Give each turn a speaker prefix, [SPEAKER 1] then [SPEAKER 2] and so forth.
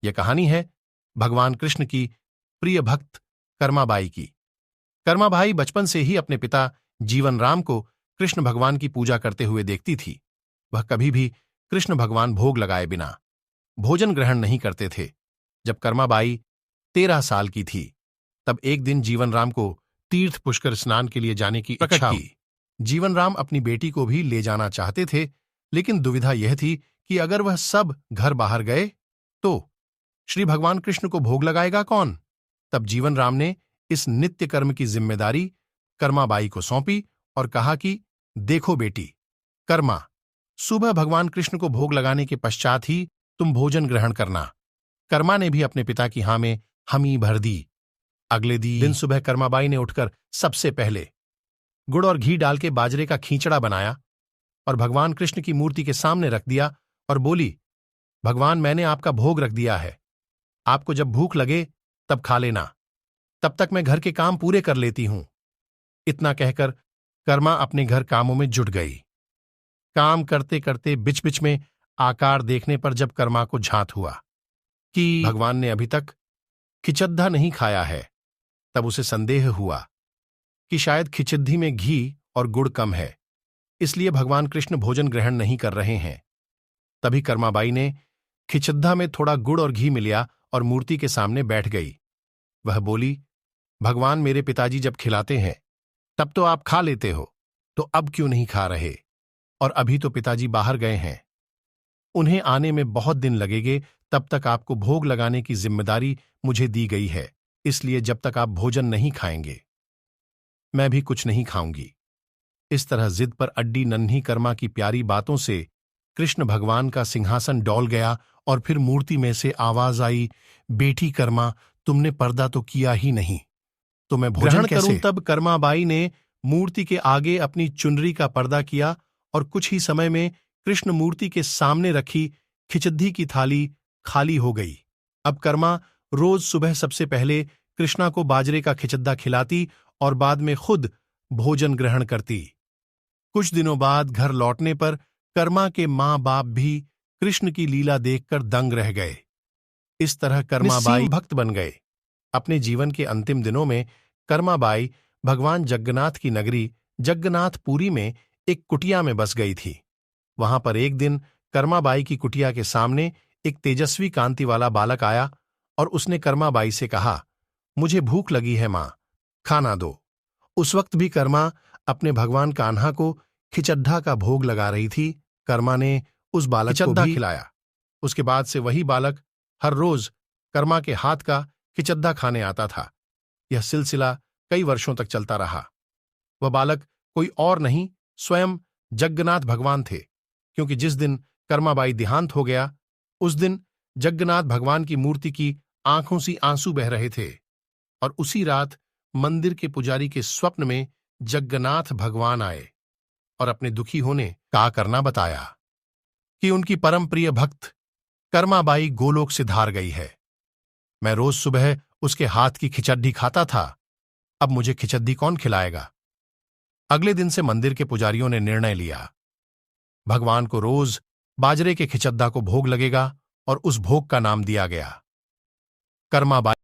[SPEAKER 1] यह कहानी है भगवान कृष्ण की प्रिय भक्त कर्माबाई की। कर्माबाई बचपन से ही अपने पिता जीवन राम को कृष्ण भगवान की पूजा करते हुए देखती थी। वह कभी भी कृष्ण भगवान भोग लगाए बिना भोजन ग्रहण नहीं करते थे। जब कर्माबाई 13 साल की थी तब एक दिन जीवन राम को तीर्थ पुष्कर स्नान के लिए जाने की इच्छा की। जीवन राम अपनी बेटी को भी ले जाना चाहते थे, लेकिन दुविधा यह थी कि अगर वह सब घर बाहर गए तो श्री भगवान कृष्ण को भोग लगाएगा कौन। तब जीवन राम ने इस नित्य कर्म की जिम्मेदारी कर्माबाई को सौंपी और कहा कि देखो बेटी कर्मा, सुबह भगवान कृष्ण को भोग लगाने के पश्चात ही तुम भोजन ग्रहण करना। कर्मा ने भी अपने पिता की हाँ में हामी भर दी। अगले दिन सुबह कर्माबाई ने उठकर सबसे पहले गुड़ और घी डाल के बाजरे का खींचड़ा बनाया और भगवान कृष्ण की मूर्ति के सामने रख दिया और बोली, भगवान मैंने आपका भोग रख दिया है, आपको जब भूख लगे तब खा लेना, तब तक मैं घर के काम पूरे कर लेती हूं। इतना कहकर कर्मा अपने घर कामों में जुट गई। काम करते करते बिच बिच में आकार देखने पर जब कर्मा को झांत हुआ कि भगवान ने अभी तक खिचद्दा नहीं खाया है, तब उसे संदेह हुआ कि शायद खिचद्दी में घी और गुड़ कम है, इसलिए भगवान कृष्ण भोजन ग्रहण नहीं कर रहे हैं। तभी कर्माबाई ने खिचद्दा में थोड़ा गुड़ और घी मिलाया और मूर्ति के सामने बैठ गई। वह बोली, भगवान मेरे पिताजी जब खिलाते हैं तब तो आप खा लेते हो, तो अब क्यों नहीं खा रहे? और अभी तो पिताजी बाहर गए हैं, उन्हें आने में बहुत दिन लगेंगे, तब तक आपको भोग लगाने की जिम्मेदारी मुझे दी गई है, इसलिए जब तक आप भोजन नहीं खाएंगे मैं भी कुछ नहीं खाऊंगी। इस तरह जिद पर अड्डी नन्ही कर्मा की प्यारी बातों से कृष्ण भगवान का सिंहासन डौल गया और फिर मूर्ति में से आवाज आई, बेटी कर्मा तुमने पर्दा तो किया ही नहीं, तो मैं भोजन कैसे करूं? तब कर्माबाई ने मूर्ति के आगे अपनी चुनरी का पर्दा किया और कुछ ही समय में कृष्ण मूर्ति के सामने रखी खिचद्दी की थाली खाली हो गई। अब कर्मा रोज सुबह सबसे पहले कृष्णा को बाजरे का खिचद्दा खिलाती और बाद में खुद भोजन ग्रहण करती। कुछ दिनों बाद घर लौटने पर कर्मा के मां बाप भी कृष्ण की लीला देखकर दंग रह गए। इस तरह कर्माबाई भक्त बन गए। अपने जीवन के अंतिम दिनों में कर्माबाई भगवान जगन्नाथ की नगरी जगन्नाथपुरी में एक कुटिया में बस गई थी। वहां पर एक दिन कर्माबाई की कुटिया के सामने एक तेजस्वी कांति वाला बालक आया और उसने कर्माबाई से कहा, मुझे भूख लगी है मां, खाना दो। उस वक्त भी कर्मा अपने भगवान कान्हा को खिचद्दा का भोग लगा रही थी। कर्मा ने उस बालक को भी खिलाया। उसके बाद से वही बालक हर रोज कर्मा के हाथ का खिचद्दा खाने आता था। यह सिलसिला कई वर्षों तक चलता रहा। वह बालक कोई और नहीं, स्वयं जगन्नाथ भगवान थे, क्योंकि जिस दिन कर्माबाई देहांत हो गया उस दिन जगन्नाथ भगवान की मूर्ति की आंखों से आंसू बह रहे थे और उसी रात मंदिर के पुजारी के स्वप्न में जगन्नाथ भगवान आए और अपने दुखी होने का करना बताया कि उनकी परम प्रिय भक्त कर्माबाई गोलोक से धार गई है। मैं रोज सुबह उसके हाथ की खिचड्डी खाता था, अब मुझे खिचड्डी कौन खिलाएगा? अगले दिन से मंदिर के पुजारियों ने निर्णय लिया, भगवान को रोज बाजरे के खिचद्दा को भोग लगेगा और उस भोग का नाम दिया गया कर्माबाई।